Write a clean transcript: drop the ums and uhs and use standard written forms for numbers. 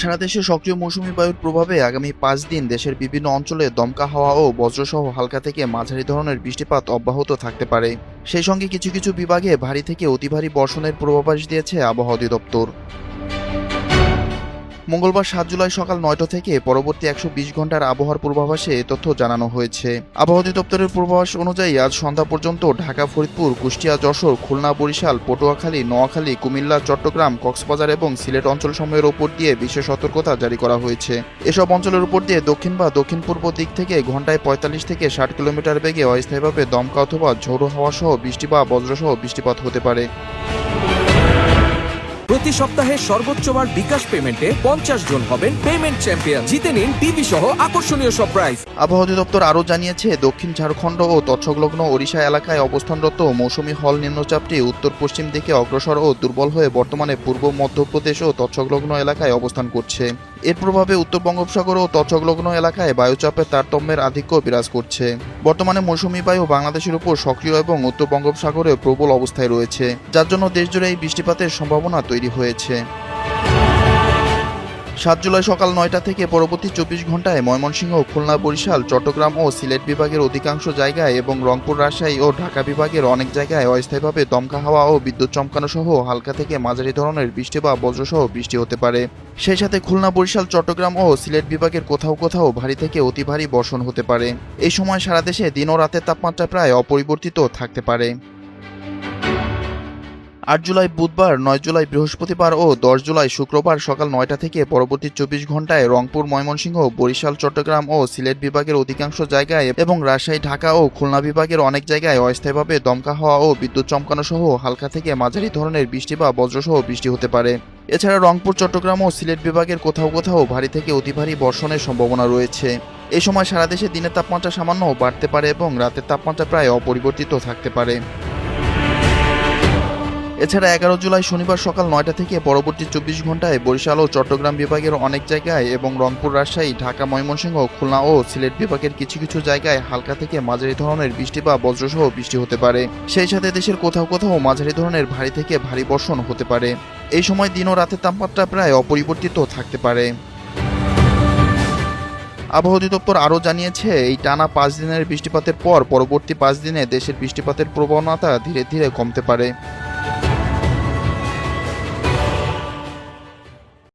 সারা দেশে সক্রিয় মৌসুমী বায়ুর প্রভাবে আগামী 5 দিন দেশের বিভিন্ন অঞ্চলে দমকা হাওয়া ও বজ্রসহ হালকা থেকে মাঝারি ধরনের বৃষ্টিপাত অব্যাহত থাকতে পারে। সেই সঙ্গে কিছু কিছু বিভাগে ভারী থেকে অতি ভারী বর্ষণের পূর্বাভাস দিয়েছে আবহাওয়া অধিদপ্তর। মঙ্গলবার 7 জুলাই সকাল 9টা থেকে পরবর্তী 120 ঘন্টার আবহাওয়ার পূর্বাভাসে এ তথ্য জানানো হয়েছে। আবহাওয়া অধিদপ্তরের পূর্বাভাস অনুযায়ী আজ সন্ধ্যা পর্যন্ত ঢাকা, ফরিদপুর, কুষ্টিয়া, যশোর, খুলনা, বরিশাল, পটুয়াখালী, নোয়াখালী, কুমিল্লা, চট্টগ্রাম, কক্সবাজার এবং সিলেট অঞ্চলসমূহের ওপর দিয়ে বিশেষ সতর্কতা জারি করা হয়েছে। এসব অঞ্চলের উপর দিয়ে দক্ষিণ বা দক্ষিণ পূর্ব দিক থেকে ঘন্টায় 45 থেকে 60 কিলোমিটার বেগে অস্থায়ীভাবে দমকা অথবা ঝোড়ো হাওয়া সহ বৃষ্টি বা বজ্রসহ বৃষ্টিপাত হতে পারে। প্রতি সপ্তাহে সর্বোচ্চ বার বিকাশ পেমেন্টে 50 জন হবেন পেমেন্ট চ্যাম্পিয়ন। জিতে নিন টিভি সহ আকর্ষণীয় সব প্রাইজ। আবহাওয়া অধিদপ্তর আরও জানিয়েছে, দক্ষিণ ঝাড়খণ্ড ও তৎসংলগ্ন ওড়িশা এলাকায় অবস্থানরত মৌসুমি হল নিম্নচাপটি উত্তর পশ্চিম দিকে অগ্রসর ও দুর্বল হয়ে বর্তমানে পূর্ব মধ্যপ্রদেশ ও তৎসংলগ্ন এলাকায় অবস্থান করছে। এর প্রভাবে উত্তর বঙ্গোপসাগর ও তৎসংলগ্ন এলাকায় বায়ুচাপের তারতম্যের আধিক্য বিরাজ করছে। বর্তমানে মৌসুমি বায়ু বাংলাদেশের উপর সক্রিয় এবং উত্তর বঙ্গোপসাগরে প্রবল অবস্থায় রয়েছে, যার জন্য দেশজুড়ে এই বৃষ্টিপাতের সম্ভাবনা তৈরি হয়েছে। 7 জুলাই সকাল 9টা থেকে পরবর্তী 24 ঘন্টায় ময়মনসিংহ, খুলনা, বরিশাল, চট্টগ্রাম ও সিলেট বিভাগের অধিকাংশ জায়গায় এবং রংপুর, রাজশাহী ও ঢাকা বিভাগের অনেক জায়গায় অস্থায়ীভাবে দমকা হাওয়া ও বিদ্যুৎ চমকানো সহ হালকা থেকে মাঝারি ধরনের বৃষ্টি বা বজ্রসহ বৃষ্টি হতে পারে। সেই সাথে খুলনা, বরিশাল, চট্টগ্রাম ও সিলেট বিভাগের কোথাও কোথাও ভারী থেকে অতি ভারী বর্ষণ হতে পারে। এই সময় সারা দেশে দিন ও রাতের তাপমাত্রা প্রায় অপরিবর্তিত থাকতে পারে। 8 জুলাই বুধবার, 9 জুলাই বৃহস্পতিবার ও 10 জুলাই শুক্রবার সকাল 9টা থেকে পরবর্তী 24 ঘন্টায় রংপুর, ময়মনসিংহ, বরিশাল, চট্টগ্রাম ও সিলেট বিভাগের অধিকাংশ জায়গায় এবং রাজশাহী, ঢাকা ও খুলনা বিভাগের অনেক জায়গায় অস্থায়ীভাবে দমকা হাওয়া ও বিদ্যুৎ চমকানো সহ হালকা থেকে মাঝারি ধরনের বৃষ্টি বা বজ্রসহ বৃষ্টি হতে পারে। এছাড়া রংপুর, চট্টগ্রাম ও সিলেট বিভাগের কোথাও কোথাও ভারী থেকে অতি ভারী বর্ষণের সম্ভাবনা রয়েছে। এই সময় সারা দেশে দিনের তাপমাত্রা সামান্য বাড়তে পারে এবং রাতের তাপমাত্রা প্রায় অপরিবর্তিত থাকতে পারে। এছাড়া 11 জুলাই শনিবার সকাল 9টা থেকে পরবর্তী 24 ঘন্টায় বরিশাল ও চট্টগ্রাম বিভাগের অনেক জায়গায় এবং রংপুর, রাজশাহী, ঢাকা, ময়মনসিংহ, খুলনা ও সিলেট বিভাগের কিছু কিছু জায়গায় হালকা থেকে মাঝারি ধরনের বৃষ্টি বা বজ্রসহ বৃষ্টি হতে পারে। সেই সাথে দেশের কোথাও কোথাও মাঝারি ধরনের ভারী থেকে ভারী বর্ষণ হতে পারে। এই সময় দিন ও রাতের তাপমাত্রা প্রায় অপরিবর্তিত থাকতে পারে। আবহাওয়া অধিদপ্তর আরও জানিয়েছে, এই টানা 5 দিনের বৃষ্টিপাতের পর পরবর্তী 5 দিনে দেশের বৃষ্টিপাতের প্রবণতা ধীরে ধীরে কমতে পারে।